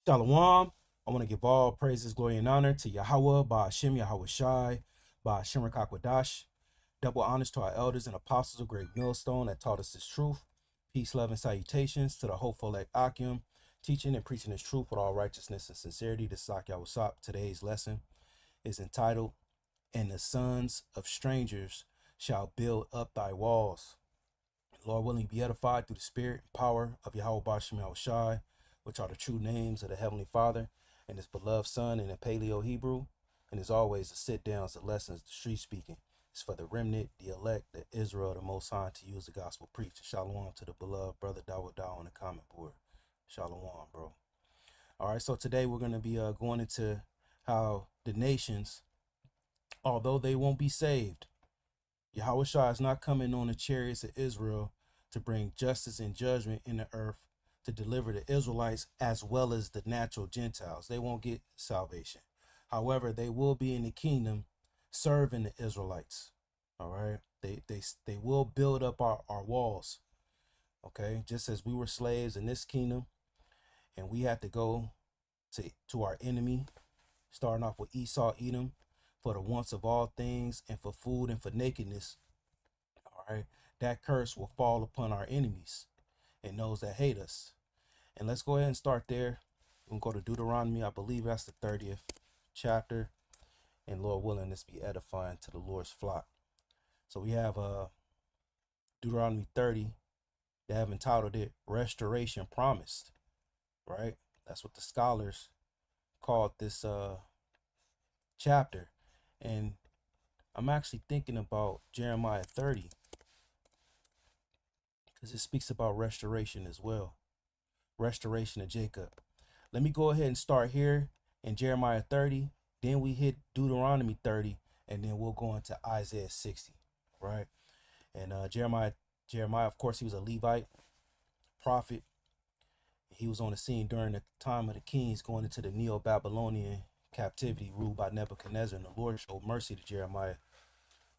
Shalom. I want to give all praises, glory, and honor to Yahweh, Ba'ashem, Yahweh Shai, Ba'ashem Rakakwadash. Double honors to our elders and apostles of Great Millstone that taught us this truth. Peace, love, and salutations to the hopeful elect Akim, teaching and preaching this truth with all righteousness and sincerity. This is Yahweh Sop. Today's lesson is entitled, "And the sons of strangers shall build up thy walls." Lord willing, be edified through the spirit and power of Yahweh Ba'ashem Yahweh Shai, which are the true names of the Heavenly Father and his beloved Son in the Paleo Hebrew. And as always, the sit downs, the lessons, the street speaking. It's for the remnant, the elect, the Israel, the Most High, to use the gospel preach. Shalom to the beloved brother Dawah Daw on the comment board. Shalom, bro. All right, so today we're going to be going into how the nations, although they won't be saved, Yahweh Shai is not coming on the chariots of Israel to bring justice and judgment in the earth to deliver the Israelites as well as the natural Gentiles. They won't get salvation. However, they will be in the kingdom serving the Israelites. All right. They will build up our walls. Okay. Just as we were slaves in this kingdom and we had to go to our enemy, starting off with Esau, Edom, for the wants of all things and for food and for nakedness. All right. That curse will fall upon our enemies and those that hate us. And let's go ahead and start there. We'll go to Deuteronomy. I believe that's the 30th chapter. And Lord willing, this be edifying to the Lord's flock. So we have Deuteronomy 30. They have entitled it Restoration Promised. Right? That's what the scholars called this chapter. And I'm actually thinking about Jeremiah 30, because it speaks about restoration as well. Restoration of Jacob. Let me go ahead and start here in Jeremiah 30. Then we hit Deuteronomy 30, and then we'll go into Isaiah 60. Right? And Jeremiah, of course, he was a Levite prophet. He was on the scene during the time of the kings going into the Neo-Babylonian captivity ruled by Nebuchadnezzar. And the Lord showed mercy to Jeremiah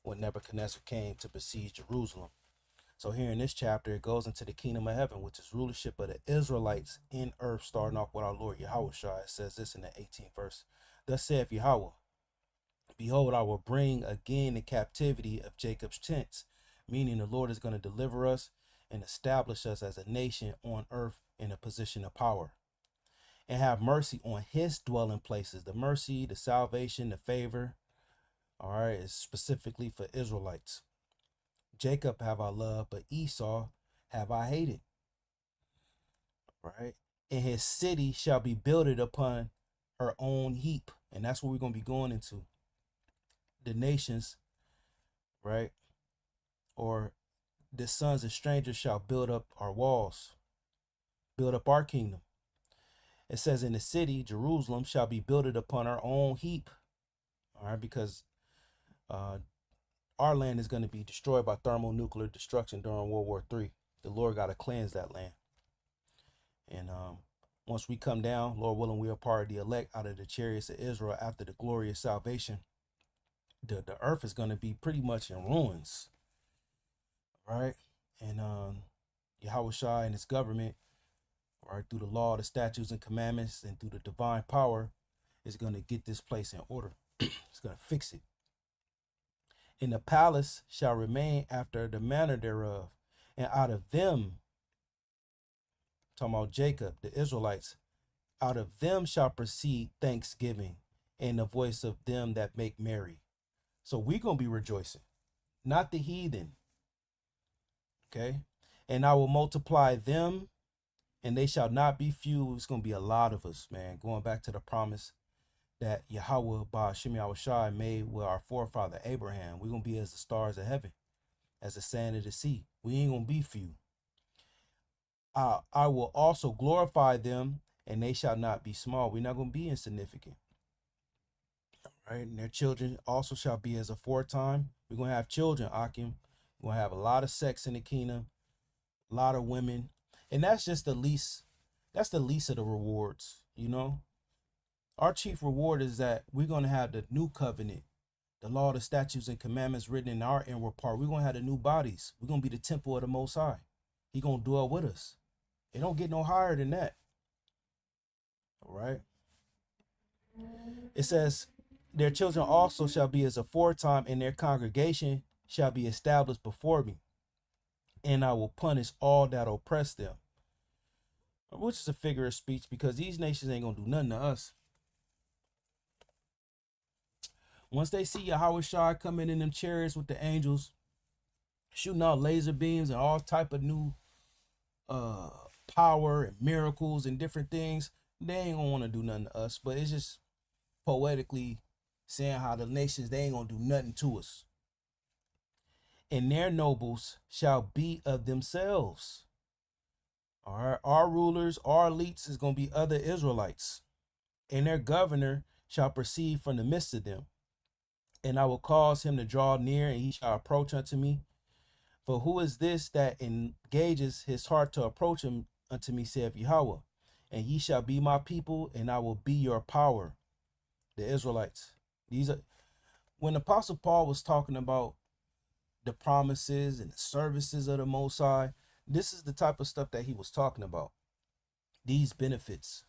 when Nebuchadnezzar came to besiege Jerusalem. So here in this chapter, it goes into the kingdom of heaven, which is rulership of the Israelites in earth, starting off with our Lord Yahweh Shai. It says this in the 18th verse. Thus saith Yahweh, behold, I will bring again the captivity of Jacob's tents, meaning the Lord is going to deliver us and establish us as a nation on earth in a position of power, and have mercy on his dwelling places. The mercy, the salvation, the favor, all right, is specifically for Israelites. Jacob have I loved, but Esau have I hated. Right? And his city shall be builded upon her own heap. And that's what we're going to be going into. The nations, right? Or the sons of strangers shall build up our walls, build up our kingdom. It says in the city, Jerusalem shall be builded upon her own heap. All right, because our land is going to be destroyed by thermonuclear destruction during World War III. The Lord got to cleanse that land. And once we come down, Lord willing, we are part of the elect out of the chariots of Israel after the glorious salvation. The earth is going to be pretty much in ruins. Right? And Yahweh Shai and his government, right, through the law, the statutes and commandments, and through the divine power, is going to get this place in order. It's going to fix it. And the palace shall remain after the manner thereof, and out of them, talking about Jacob, the Israelites, out of them shall proceed thanksgiving and the voice of them that make merry. So we're going to be rejoicing, not the heathen. Okay. And I will multiply them, and they shall not be few. It's going to be a lot of us, man. Going back to the promise that Yahweh Ba'ashem Yahweh Shai made with our forefather Abraham. We're going to be as the stars of heaven, as the sand of the sea. We ain't going to be few. I will also glorify them, and they shall not be small. We're not going to be insignificant. All right. And their children also shall be as aforetime. We're going to have children, Akim. We're going to have a lot of sex in the kingdom, a lot of women. And that's just the least. That's the least of the rewards, you know. Our chief reward is that we're going to have the new covenant, the law, the statutes, and commandments written in our inward part. We're going to have the new bodies. We're going to be the temple of the Most High. He's going to dwell with us. It don't get no higher than that. All right. It says, their children also shall be as aforetime, and their congregation shall be established before me, and I will punish all that oppress them. Which is a figure of speech because these nations ain't gonna do nothing to us. Once they see Yahweh Shai coming in them chariots with the angels, shooting out laser beams and all type of new uh power and miracles and different things, they ain't gonna want to do nothing to us. But it's just poetically saying how the nations, they ain't gonna do nothing to us. And their nobles shall be of themselves. All right, our rulers, our elites is gonna be other Israelites, and their governor shall proceed from the midst of them. And I will cause him to draw near, and he shall approach unto me. For who is this that engages his heart to approach him unto me, saith Yahweh? And ye shall be my people, and I will be your power. The Israelites. These are when Apostle Paul was talking about the promises and the services of the Most High. This is the type of stuff that he was talking about. These benefits.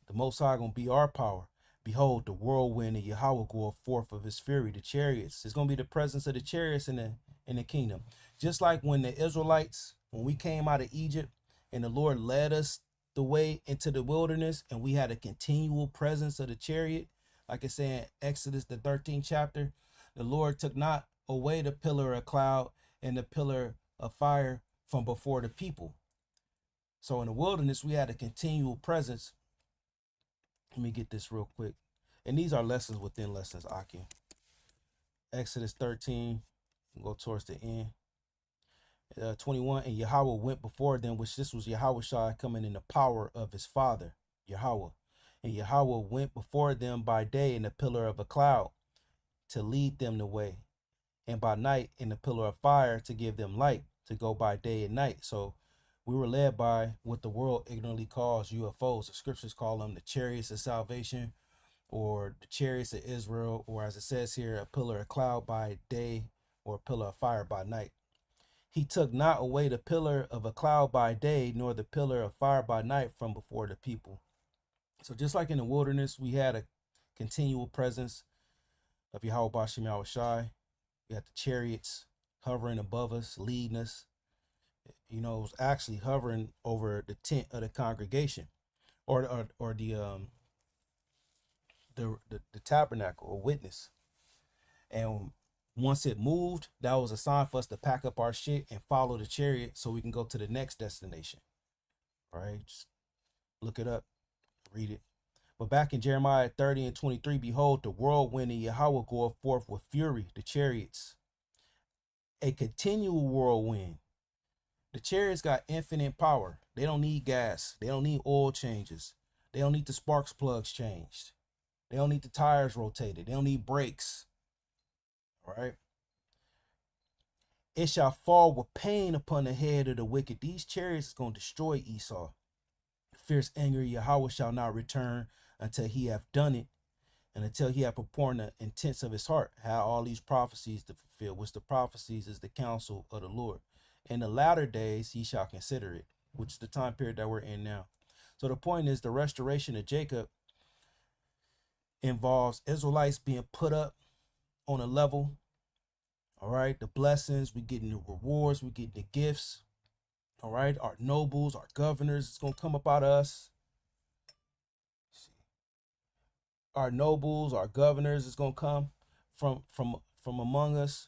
The Most High gonna be our power. Behold, the whirlwind of Yahweh goeth forth of his fury, the chariots. It's gonna be the presence of the chariots in the kingdom. Just like when the Israelites, when we came out of Egypt and the Lord led us the way into the wilderness, and we had a continual presence of the chariot, like it's saying Exodus the 13th chapter, the Lord took not away the pillar of cloud and the pillar of fire from before the people. So in the wilderness, we had a continual presence. Let me get this real quick. And these are lessons within lessons, Akim. Exodus 13, go towards the end. 21, and Yahweh went before them, which this was Yahweh Shai coming in the power of his father, Yahweh. And Yahweh went before them by day in the pillar of a cloud to lead them the way, and by night in the pillar of fire to give them light, to go by day and night. So we were led by what the world ignorantly calls UFOs. The scriptures call them the chariots of salvation, or the chariots of Israel, or as it says here, a pillar of cloud by day or a pillar of fire by night. He took not away the pillar of a cloud by day, nor the pillar of fire by night from before the people. So just like in the wilderness, we had a continual presence of Yahweh Bashem Yahweh Shai. We had the chariots hovering above us, leading us. You know, it was actually hovering over the tent of the congregation, or the tabernacle or witness. And once it moved, that was a sign for us to pack up our shit and follow the chariot so we can go to the next destination. All right, just look it up, read it. But back in Jeremiah 30 and 23, behold, the whirlwind of Yahweh goeth forth with fury, the chariots. A continual whirlwind. The chariots got infinite power. They don't need gas. They don't need oil changes. They don't need the sparks plugs changed. They don't need the tires rotated. They don't need brakes. All right. It shall fall with pain upon the head of the wicked. These chariots is going to destroy Esau. The fierce anger of Yahweh shall not return until he have done it, and until he have performed the intents of his heart. How all these prophecies to fulfill, which the prophecies is the counsel of the Lord. In the latter days he shall consider it, which is the time period that we're in now. So the point is, the restoration of Jacob involves Israelites being put up on a level. All right, the blessings, we getting the rewards, we getting the gifts. All right, our nobles, our governors, it's gonna come up out of us. Our nobles, our governors, is gonna come from among us.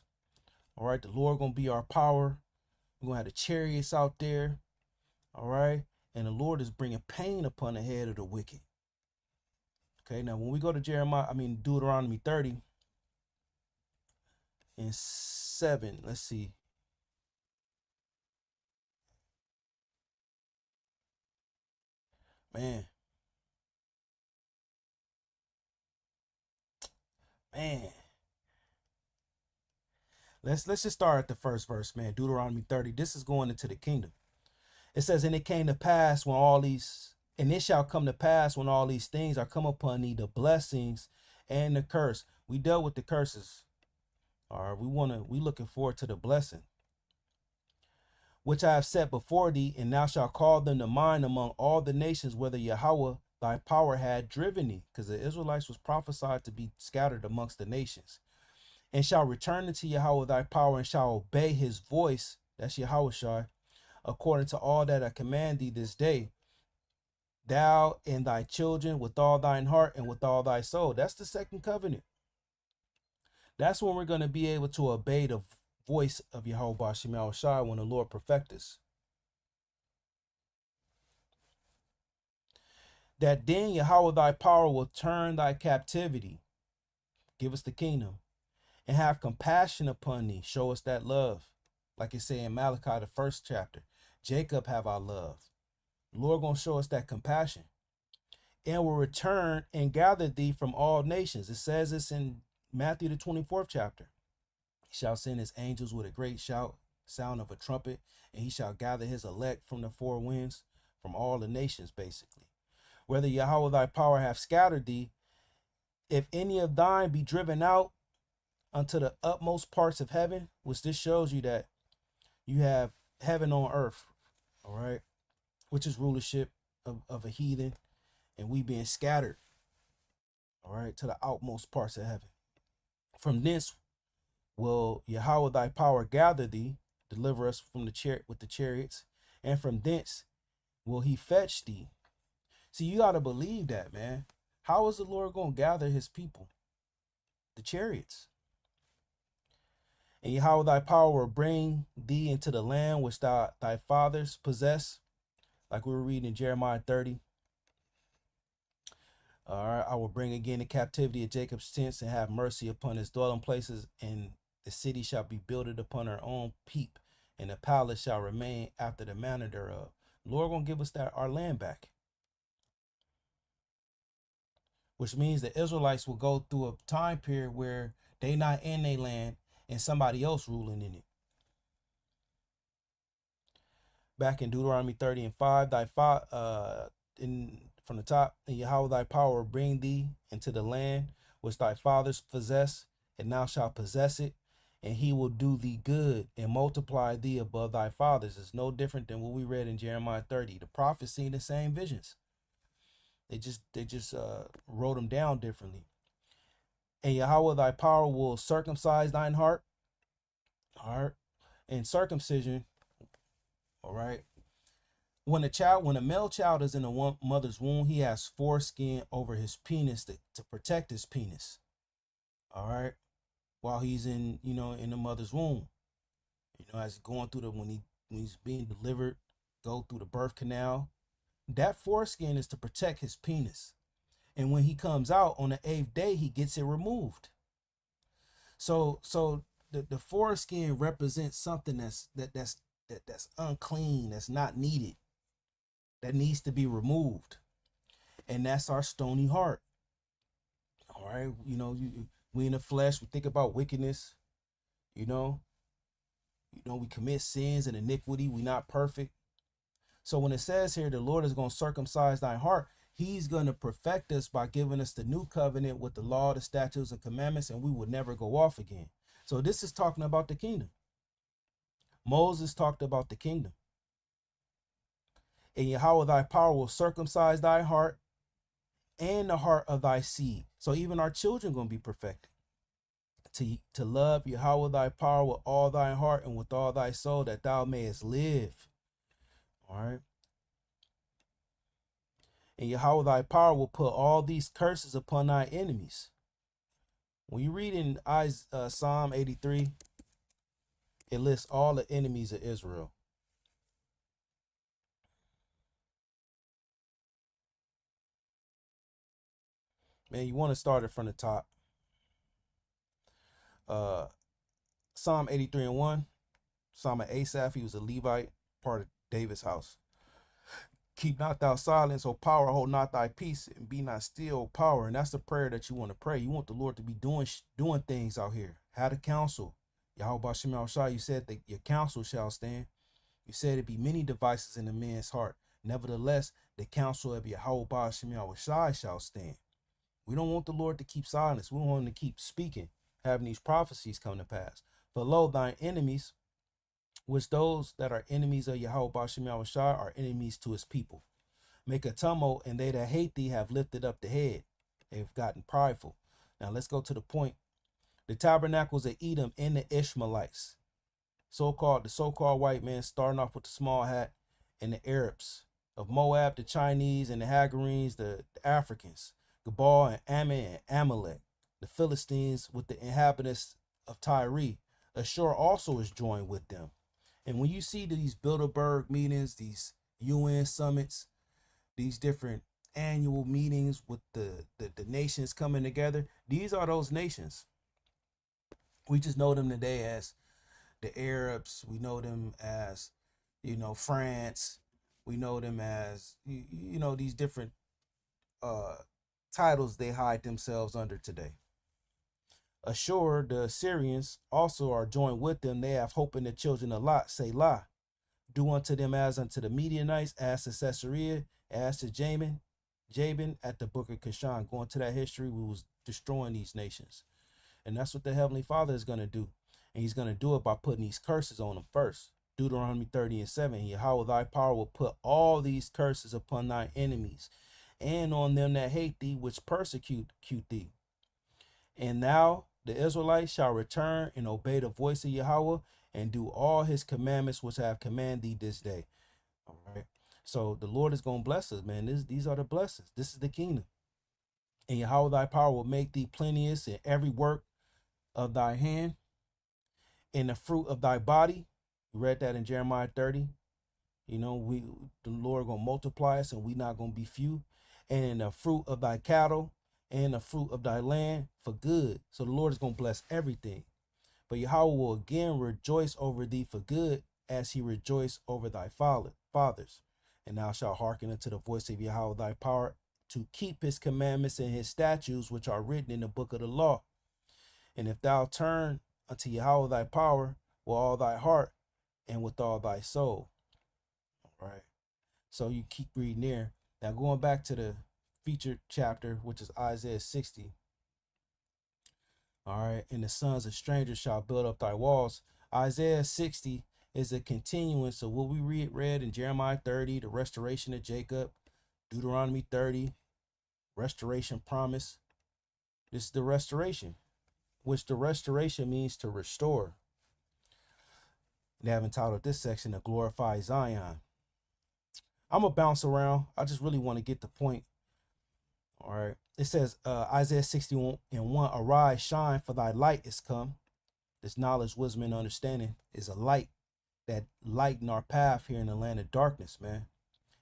All right, the Lord gonna be our power. We're gonna have the chariots out there. All right, and the Lord is bringing pain upon the head of the wicked. Okay, now when we go to Deuteronomy 30 and 7, let's see. Man. Let's just start at the first verse, man. Deuteronomy 30. This is going into the kingdom. It says, and it came to pass when all these, and it shall come to pass when all these things are come upon thee, the blessings and the curse. We dealt with the curses. All right, we looking forward to the blessing. which I have set before thee, and thou shalt call them to mind among all the nations, whether Yahweh thy power had driven thee, because the Israelites was prophesied to be scattered amongst the nations, and shall return unto Yahweh thy power, and shall obey his voice, that's Yahweh Shai, according to all that I command thee this day, thou and thy children with all thine heart and with all thy soul. That's the second covenant. That's when we're going to be able to obey the voice of Yahweh Bashim Yahweh Shai when the Lord perfect us. That then Yahweh thy power will turn thy captivity, give us the kingdom, and have compassion upon thee, show us that love. Like it say in Malachi, the 1st chapter, Jacob have our love. The Lord gonna show us that compassion, and will return and gather thee from all nations. It says this in Matthew, the 24th chapter. He shall send his angels with a great shout, sound of a trumpet, and he shall gather his elect from the four winds, from all the nations, basically. Whether Yahweh thy power have scattered thee, if any of thine be driven out unto the utmost parts of heaven, which this shows you that you have heaven on earth, all right, which is rulership of a heathen, and we being scattered, all right, to the outmost parts of heaven. From thence will Yahweh thy power gather thee, deliver us from the chariot with the chariots, and from thence will he fetch thee. See, you got to believe that, man. How is the Lord going to gather his people? The chariots. And Yahweh thy power will bring thee into the land which thy fathers possess, like we were reading in Jeremiah 30. All right, I will bring again the captivity of Jacob's tents and have mercy upon his dwelling places, and the city shall be builded upon her own peak, and the palace shall remain after the manner thereof. The Lord gonna give us our land back, which means the Israelites will go through a time period where they not in their land and somebody else ruling in it. Back in Deuteronomy 30 and 5, from the top, and Yahweh thy power will bring thee into the land which thy fathers possess, and thou shalt possess it, and he will do thee good and multiply thee above thy fathers. It's no different than what we read in Jeremiah 30. The prophets seen the same visions. They just wrote them down differently. And Yahweh thy power will circumcise thine heart. All right. And circumcision, all right. When a male child is in a mother's womb, he has foreskin over his penis to protect his penis. All right. While he's in the mother's womb. As going through when he's being delivered, go through the birth canal. That foreskin is to protect his penis. And when he comes out on the 8th day, he gets it removed. So the foreskin represents something that's unclean, that's not needed, that needs to be removed. And that's our stony heart. All right. We in the flesh, we think about wickedness, we commit sins and iniquity. We not perfect. So when it says here, the Lord is going to circumcise thy heart, he's going to perfect us by giving us the new covenant with the law, the statutes, and commandments, and we would never go off again. So this is talking about the kingdom. Moses talked about the kingdom. And Yahweh thy power will circumcise thy heart and the heart of thy seed. So even our children going to be perfected. To love Yahweh thy power with all thy heart and with all thy soul, that thou mayest live. All right. And Yahweh thy power will put all these curses upon thy enemies. When you read in Psalm 83, it lists all the enemies of Israel. Man, you want to start it from the top. Psalm 83 and 1. Psalm of Asaph, he was a Levite, part of David's house. Keep not thou silence, O power, hold not thy peace, and be not still, O power. And that's the prayer that you want to pray. You want the Lord to be doing things out here. Have a counsel. Yahweh Bashim Yahweh Shai, you said that your counsel shall stand. You said it be many devices in a man's heart. Nevertheless, the counsel of Yahweh Bashim Yahweh Shai shall stand. We don't want the Lord to keep silence. We want him to keep speaking, having these prophecies come to pass. For lo, thine enemies which those that are enemies of Yahweh Bashim Yahushua are enemies to his people. Make a tumult, and they that hate thee have lifted up the head. They've gotten prideful. Now let's go to the point. The tabernacles of Edom and the Ishmaelites, the so-called white man, starting off with the small hat, and the Arabs of Moab, the Chinese and the Hagarenes, the Africans, Gabal and Ammon and Amalek, the Philistines with the inhabitants of Tyre. Ashur also is joined with them. And when you see these Bilderberg meetings, these UN summits, these different annual meetings with the nations coming together, these are those nations. We just know them today as the Arabs. We know them as, France. We know them as, these different titles they hide themselves under today. Ashur, the Assyrians, also are joined with them. They have hope in the children of Lot, Selah. Do unto them as unto the Midianites, as to Caesarea, as to Jabin at the Book of Kashan. Going to that history, we was destroying these nations. And that's what the Heavenly Father is going to do. And he's going to do it by putting these curses on them first. Deuteronomy 30:7. Yahweh thy power will put all these curses upon thy enemies, and on them that hate thee, which persecute thee. And thou, the Israelites, shall return and obey the voice of Yahweh, and do all his commandments which I have commanded thee this day. All right. So the Lord is going to bless us, man. These are the blessings. This is the kingdom. And Yahweh thy power will make thee plenteous in every work of thy hand, in the fruit of thy body. We read that in Jeremiah 30. The Lord gonna multiply us, and we not gonna be few. And in the fruit of thy cattle, and the fruit of thy land for good. So the Lord is gonna bless everything. But Yahweh will again rejoice over thee for good, as he rejoiced over thy fathers. And thou shalt hearken unto the voice of Yahweh thy power, to keep his commandments and his statutes, which are written in the book of the law. And if thou turn unto Yahweh thy power with all thy heart and with all thy soul. All right. So you keep reading there. Now going back to the featured chapter, which is Isaiah 60. All right. And the sons of strangers shall build up thy walls. Isaiah 60 is a continuance of what we read in Jeremiah 30, the restoration of Jacob, Deuteronomy 30, restoration promise. This is the restoration, which the restoration means to restore. They have entitled this section to glorify Zion. I'm going to bounce around. I just really want to get the point. All right. It says, Isaiah 61:1, arise, shine, for thy light is come. This knowledge, wisdom, and understanding is a light that lighten our path here in the land of darkness, man.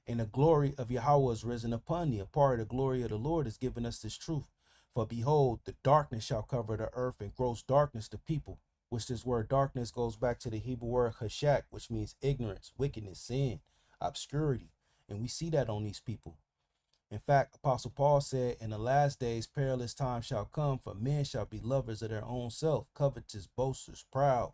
And the glory of Yahweh is risen upon thee. A part of the glory of the Lord is giving us this truth. For behold, the darkness shall cover the earth, and gross darkness the people. Which this word darkness goes back to the Hebrew word chashak, which means ignorance, wickedness, sin, obscurity. And we see that on these people. In fact, Apostle Paul said, in the last days perilous times shall come, for men shall be lovers of their own self, covetous, boasters, proud,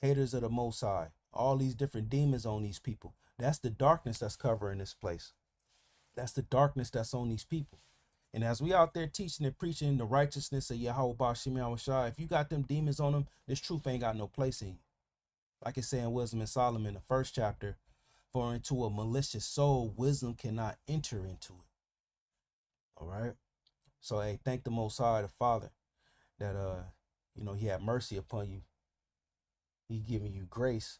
haters of the Most High. All these different demons on these people. That's the darkness that's covering this place. That's the darkness that's on these people. And as we out there teaching and preaching the righteousness of Yahweh Bashim Yahushua, if you got them demons on them, this truth ain't got no place in you. Like it's saying Wisdom in Solomon, the 1st chapter, for into a malicious soul, wisdom cannot enter into it. All right. So, hey, thank the Most High, the Father, that, he had mercy upon you. He giving you grace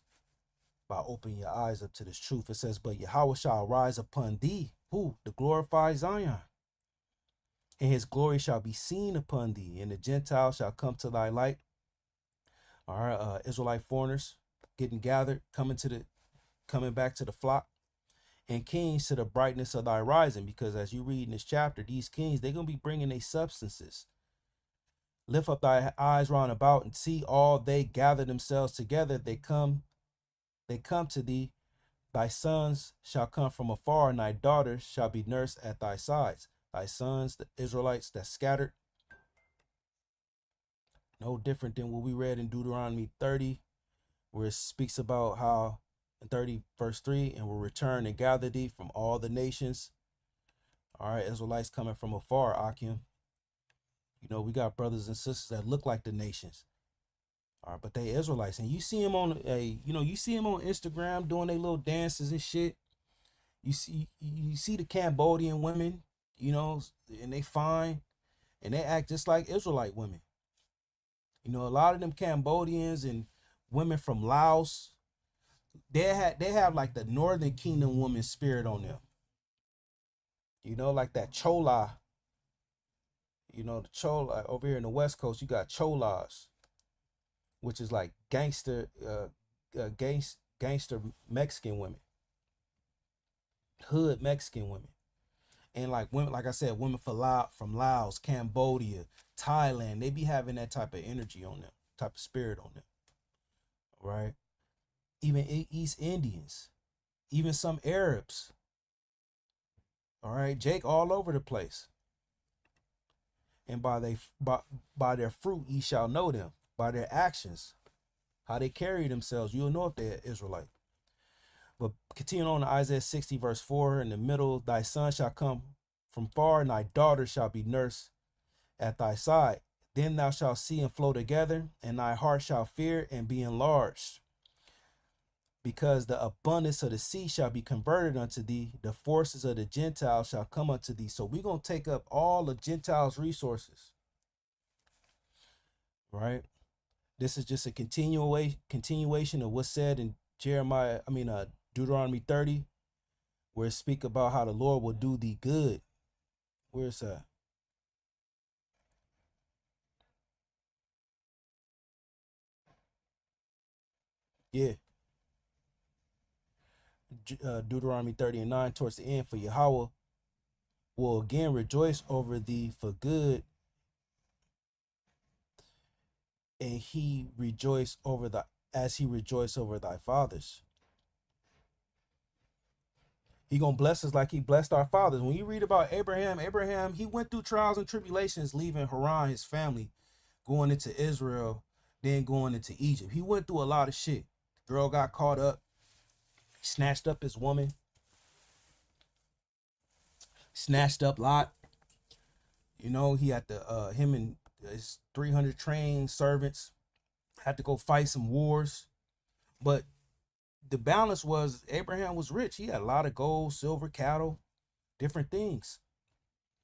by opening your eyes up to this truth. It says, but Yahweh shall rise upon thee, who? The glorified Zion. And his glory shall be seen upon thee, and the Gentiles shall come to thy light. All right, Israelite foreigners getting gathered, coming back to the flock, and kings to the brightness of thy rising. Because as you read in this chapter, these kings, they're going to be bringing their substances. Lift up thy eyes round about and see all they gather themselves together. They come to thee. Thy sons shall come from afar, and thy daughters shall be nursed at thy sides. Thy sons, the Israelites that scattered. No different than what we read in Deuteronomy 30, where it speaks about how in 30 verse 3, and will return and gather thee from all the nations. All right, Israelites coming from afar, Akim. We got brothers and sisters that look like the nations. All right, but they Israelites, and you see them on you see them on Instagram doing their little dances and shit. You see the Cambodian women, and they fine and they act just like Israelite women. A lot of them Cambodians and women from Laos, they have like the Northern Kingdom woman spirit on them. Like that Chola. The Chola over here in the West Coast, you got Cholas, which is like gangster Mexican women, hood Mexican women, and like women, like I said, women from Laos, Cambodia, Thailand. They be having that type of energy on them, type of spirit on them, right? Even East Indians, even some Arabs. All right, Jake all over the place. And by their fruit ye shall know them. By their actions, how they carry themselves, you'll know if they're Israelite. But continuing on to Isaiah 60 verse 4, in the middle, thy son shall come from far, and thy daughter shall be nursed at thy side. Then thou shalt see and flow together, and thy heart shall fear and be enlarged. Because the abundance of the sea shall be converted unto thee, the forces of the Gentiles shall come unto thee. So we're going to take up all the Gentiles' resources, right? This is just a continuation of what's said in Deuteronomy 30, where it speak about how the Lord will do thee good. Where's that? Yeah. Deuteronomy 30 and 9, towards the end, for Yahweh will again rejoice over thee for good, and he rejoiced as he rejoiced over thy fathers. He gonna bless us like he blessed our fathers. When you read about Abraham, he went through trials and tribulations, leaving Haran, his family, going into Israel, then going into Egypt. He went through a lot of shit. Girl got caught up, snatched up his woman, snatched up Lot. He had to him and his 300 trained servants had to go fight some wars. But the balance was Abraham was rich. He had a lot of gold, silver, cattle, different things.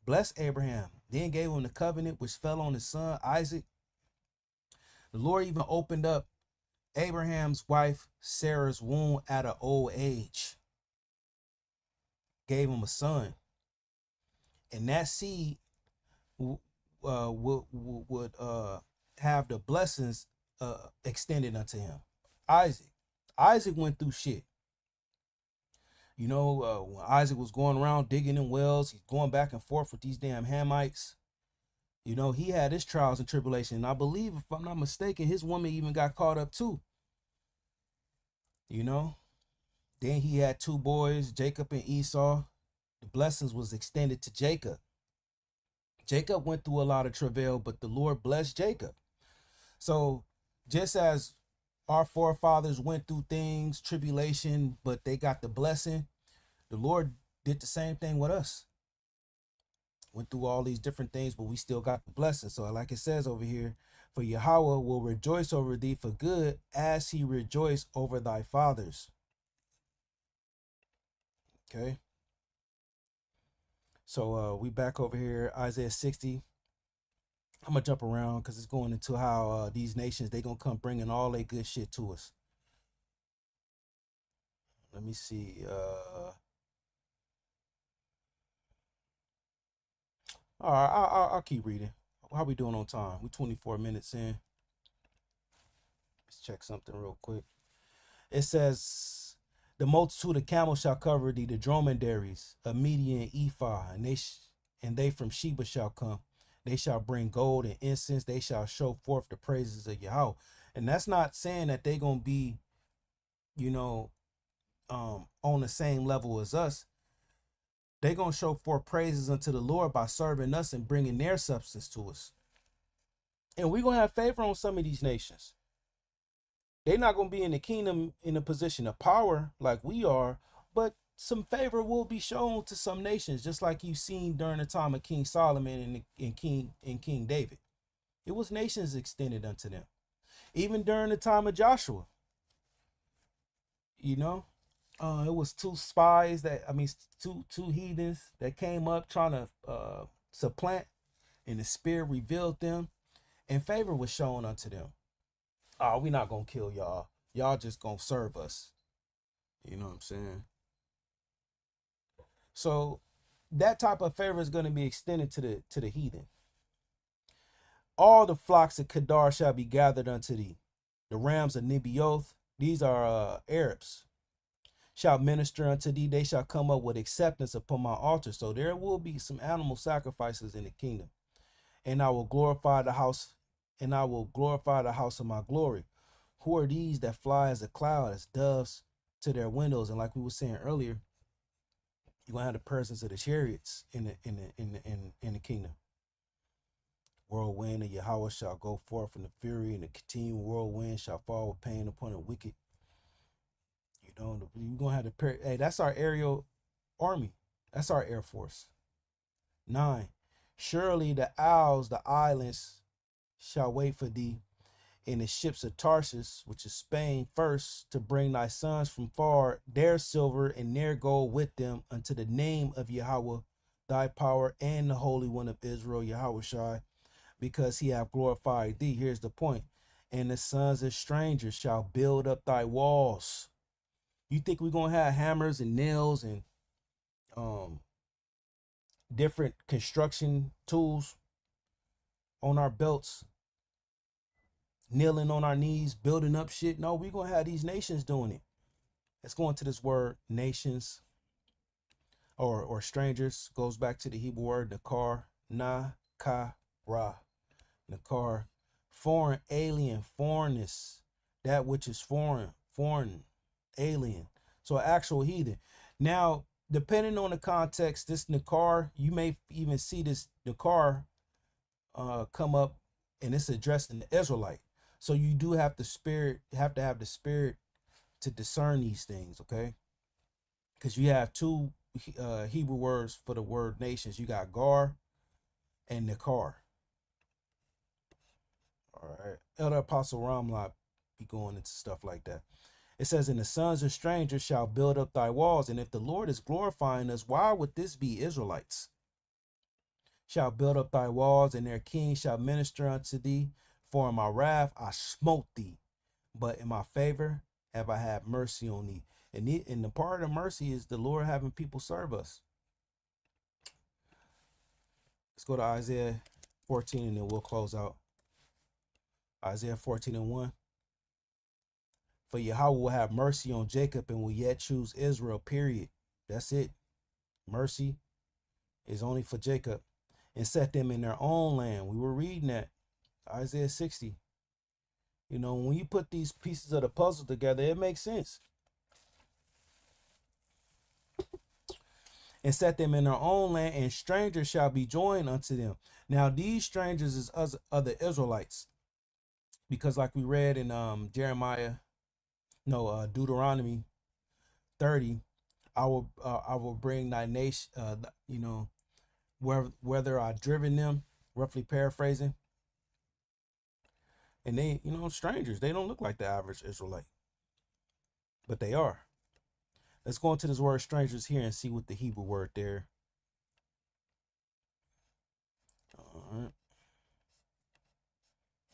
Blessed Abraham, then gave him the covenant which fell on his son Isaac. The Lord even opened up Abraham's wife Sarah's womb at an old age, gave him a son, and that seed would have the blessings extended unto him. Isaac went through shit. When Isaac was going around digging in wells, he's going back and forth with these damn Hamites. He had his trials and tribulations. And I believe, if I'm not mistaken, his woman even got caught up too. Then he had two boys, Jacob and Esau. The blessings was extended to Jacob. Jacob went through a lot of travail, but the Lord blessed Jacob. So just as our forefathers went through things, tribulation, but they got the blessing, the Lord did the same thing with us. Went through all these different things, but we still got the blessing. So like it says over here, for Yahweh will rejoice over thee for good, as he rejoiced over thy fathers. Okay. So we back over here, Isaiah 60. I'm gonna jump around because it's going into how these nations, they gonna come bringing all their good shit to us. Let me see. All right, I'll keep reading. How we doing on time? We 24 minutes in. Let's check something real quick. It says, the multitude of camels shall cover thee, the dromedaries, a Median ephah, and they from Sheba shall come. They shall bring gold and incense. They shall show forth the praises of Yahweh. And that's not saying that they gonna be, on the same level as us. They gonna show forth praises unto the Lord by serving us and bringing their substance to us. And we're gonna have favor on some of these nations. They're not gonna be in the kingdom in a position of power like we are, but some favor will be shown to some nations, just like you've seen during the time of King Solomon and King David. It was nations extended unto them. Even during the time of Joshua, you know, it was two spies that I mean two heathens that came up trying to supplant, and the spirit revealed them, and favor was shown unto them. Oh, we not gonna kill y'all. Y'all just gonna serve us. You know what I'm saying? So that type of favor is going to be extended to the heathen. All the flocks of Kedar shall be gathered unto thee. The rams of Nebaioth, these are Arabs, shall minister unto thee. They shall come up with acceptance upon my altar. So there will be some animal sacrifices in the kingdom. And I will glorify the house, and I will glorify the house of my glory. Who are these that fly as a cloud, as doves to their windows? And like we were saying earlier, you're gonna have the presence of the chariots in the kingdom. Whirlwind of Yahweh shall go forth in the fury, and the continuing whirlwind shall fall with pain upon the wicked. You know, you're gonna have the hey, that's our aerial army. That's our air force. 9. Surely the isles, the islands, shall wait for thee, in the ships of Tarshish, which is Spain, first to bring thy sons from far, their silver and their gold with them, unto the name of Yahweh, thy power, and the Holy One of Israel, Yahweh Shai, because he hath glorified thee. Here's the point. And the sons of strangers shall build up thy walls. You think we're going to have hammers and nails and different construction tools on our belts, kneeling on our knees, building up shit? No, we're going to have these nations doing it. Let's go into this word nations or strangers. Goes back to the Hebrew word nakar, na-ka-ra. Nakar, foreign, alien, foreignness, that which is foreign, alien. So actual heathen. Now, depending on the context, this nakar, you may even see this nakar come up, and it's addressed in the Israelite. So you do have the spirit, have to have the spirit to discern these things, okay? Because you have two Hebrew words for the word nations. You got gar and nakar. All right. Elder Apostle Ramlot be going into stuff like that. It says, and the sons of strangers shall build up thy walls. And if the Lord is glorifying us, why would this be Israelites? Shall build up thy walls, and their king shall minister unto thee. For in my wrath I smote thee, but in my favor have I had mercy on thee. And the part of mercy is the Lord having people serve us. Let's go to Isaiah 14, and then we'll close out. Isaiah 14:1. For Yahweh will have mercy on Jacob and will yet choose Israel, period. That's it. Mercy is only for Jacob, and set them in their own land. We were reading that, Isaiah 60. You know, when you put these pieces of the puzzle together, it makes sense. And set them in their own land, and strangers shall be joined unto them. Now, these strangers is other Israelites. Because like we read in Deuteronomy 30, I will bring thy nation, whether I driven them, roughly paraphrasing. And they, strangers, they don't look like the average Israelite, but they are. Let's go into this word strangers here and see what the Hebrew word there. All right.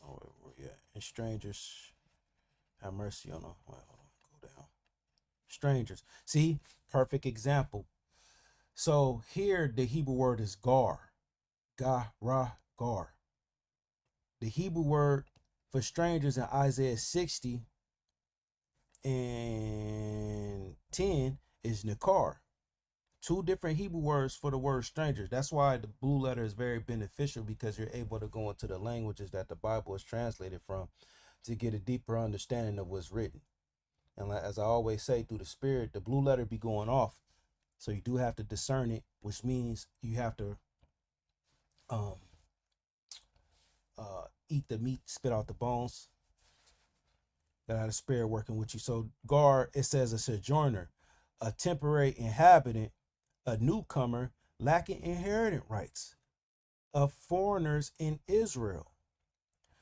Oh, yeah. And strangers, have mercy on them. Well, hold on, go down. Strangers. See, perfect example. So here the Hebrew word is gar. Gar. The Hebrew word for strangers in Isaiah 60 and 10 is nakar. Two different Hebrew words for the word strangers. That's why the blue letter is very beneficial, because you're able to go into the languages that the Bible is translated from to get a deeper understanding of what's written. And as I always say, through the spirit, the blue letter be going off. So you do have to discern it, which means you have to eat the meat, spit out the bones. Gotta have the spirit working with you. So gar, it says a sojourner, a temporary inhabitant, a newcomer lacking inheritance rights, of foreigners in Israel.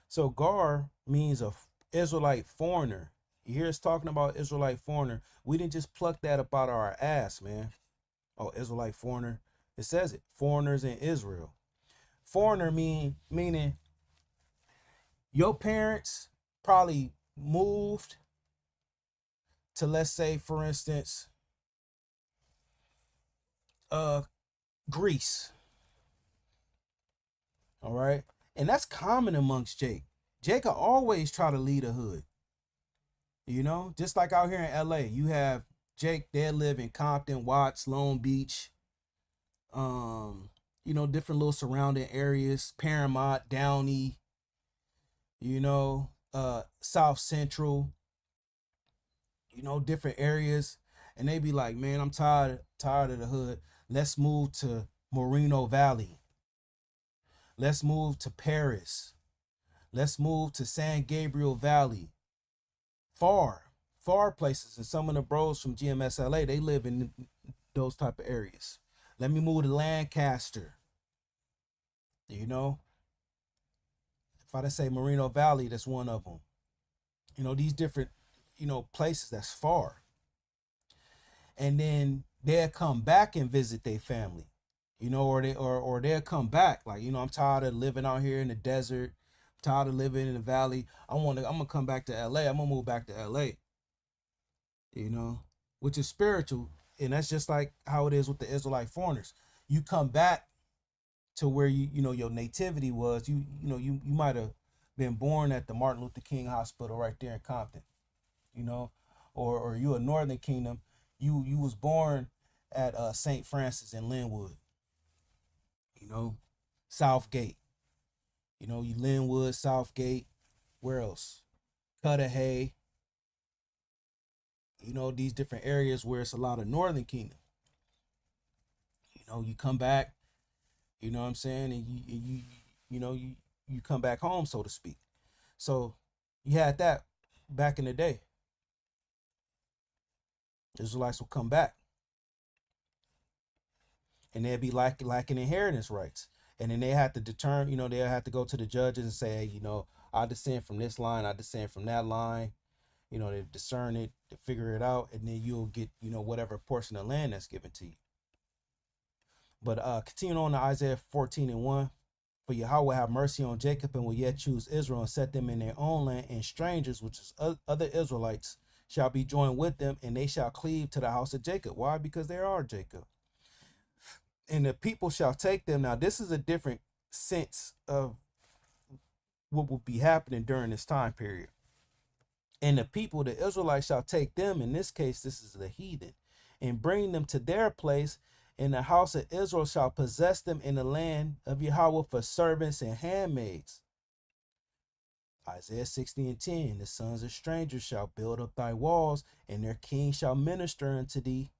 So gar means of Israelite foreigner. You hear us talking about Israelite foreigner. We didn't just pluck that up out of our ass, man. Oh, Israelite foreigner. It says it. Foreigners in Israel. Foreigner meaning your parents probably moved to, let's say, for instance, Greece. All right. And that's common amongst Jake. Jake will always try to lead a hood. You know, just like out here in LA, you have Jake, they live in Compton, Watts, Long Beach, different little surrounding areas, Paramount, Downey, South Central, different areas. And they be like, man, I'm tired of the hood. Let's move to Moreno Valley. Let's move to Paris. Let's move to San Gabriel Valley. Far places. And some of the bros from GMSLA, they live in those type of areas. Let me move to Lancaster. If I say Moreno Valley, that's one of them. These different, places that's far. And then they'll come back and visit their family, or they'll come back. Like, I'm tired of living out here in the desert. I'm tired of living in the valley. I'm gonna come back to LA. I'm gonna move back to LA. Which is spiritual. And that's just like how it is with the Israelite foreigners. You come back to where your nativity was. You might have been born at the Martin Luther King Hospital right there in Compton, or you a Northern Kingdom. You was born at St. Francis in Linwood, Southgate, you Linwood, Southgate, where else? Cudahy, these different areas where it's a lot of Northern Kingdom. You come back, you know what I'm saying, and you come back home, so to speak. So you had that back in the day. Israelites will come back, and they'd be lacking inheritance rights, and then they have to determine, they have to go to the judges and say, hey, I descend from this line, I descend from that line. They discern it, to figure it out, and then you'll get, whatever portion of land that's given to you. But continuing on to Isaiah 14:1, for Yahweh will have mercy on Jacob and will yet choose Israel and set them in their own land, and strangers, which is other Israelites, shall be joined with them, and they shall cleave to the house of Jacob. Why? Because they are Jacob. And the people shall take them. Now, this is a different sense of what will be happening during this time period. And the people, the Israelites, shall take them. In this case, this is the heathen, and bring them to their place. And the house of Israel shall possess them in the land of Yahweh for servants and handmaids. Isaiah 60:10, the sons of strangers shall build up thy walls, and their king shall minister unto thee.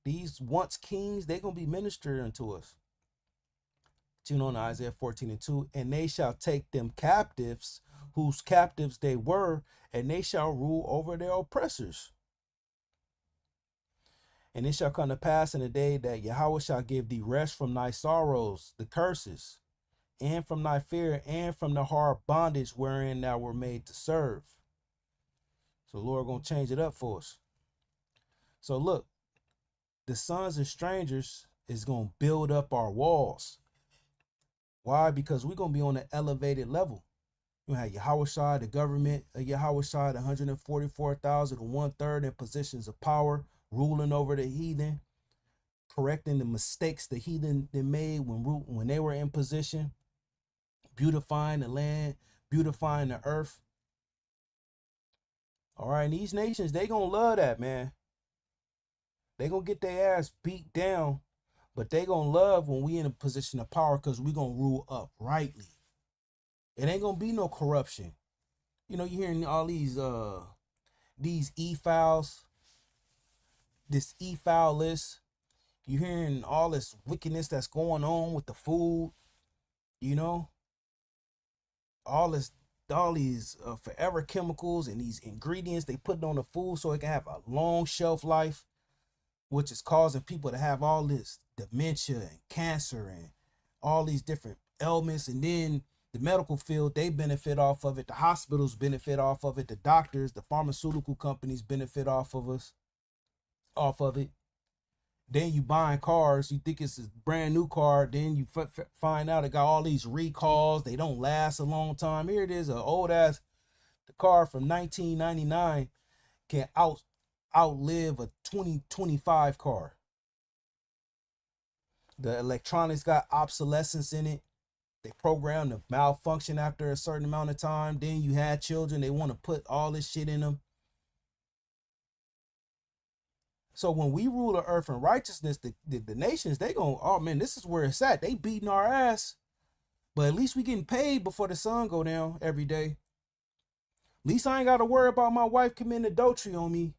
These once kings, they're going to be ministering unto us. Tune on to Isaiah 14:2, and they shall take them captives, whose captives they were, and they shall rule over their oppressors. And it shall come to pass in the day that Yahweh shall give thee rest from thy sorrows, the curses, and from thy fear, and from the hard bondage wherein thou were made to serve. So the Lord gonna change it up for us. So look, the sons of strangers is gonna build up our walls. Why? Because we're gonna be on an elevated level. You have Yahushua, the government of Yahushua, 144,000, 1/3 in positions of power, ruling over the heathen, correcting the mistakes the heathen they made when they were in position, beautifying the land, beautifying the earth. All right, and these nations, they gonna love that, man. They gonna get their ass beat down, but they gonna love when we in a position of power, because we gonna rule uprightly. It ain't gonna be no corruption. You hearing all these e-files, this e-file list. You hearing all this wickedness that's going on with the food, all these forever chemicals and these ingredients they put on the food so it can have a long shelf life, which is causing people to have all this dementia and cancer and all these different ailments. And then The medical field, they benefit off of it. The hospitals benefit off of it. The doctors, the pharmaceutical companies benefit off of it. Then you buying cars, you think it's a brand new car, then you find out it got all these recalls. They don't last a long time. Here it is, an old ass the car from 1999 can outlive a 2025 car. The electronics got obsolescence in it. They program to malfunction after a certain amount of time. Then you had children, they want to put all this shit in them. So when we rule the earth in righteousness, the nations, they going, oh man, this is where it's at. They beating our ass. But at least we getting paid before the sun go down every day. At least I ain't got to worry about my wife committing adultery on me.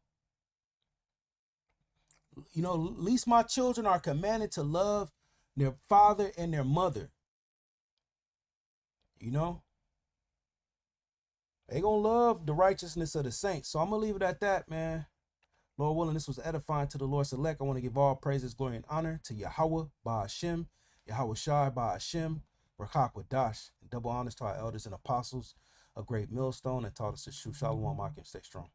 You know, at least my children are commanded to love their father and their mother. You know, they gonna love the righteousness of the saints. So I'm gonna leave it at that, man. Lord willing, this was edifying to the Lord select. I want to give all praises, glory, and honor to Yahweh, Ba'ashem, Yahweh Shai, Ba'ashem, Rakak Wadash, and double honors to our elders and apostles, a great millstone, and taught us the truth. Shalom, Akim, stay strong.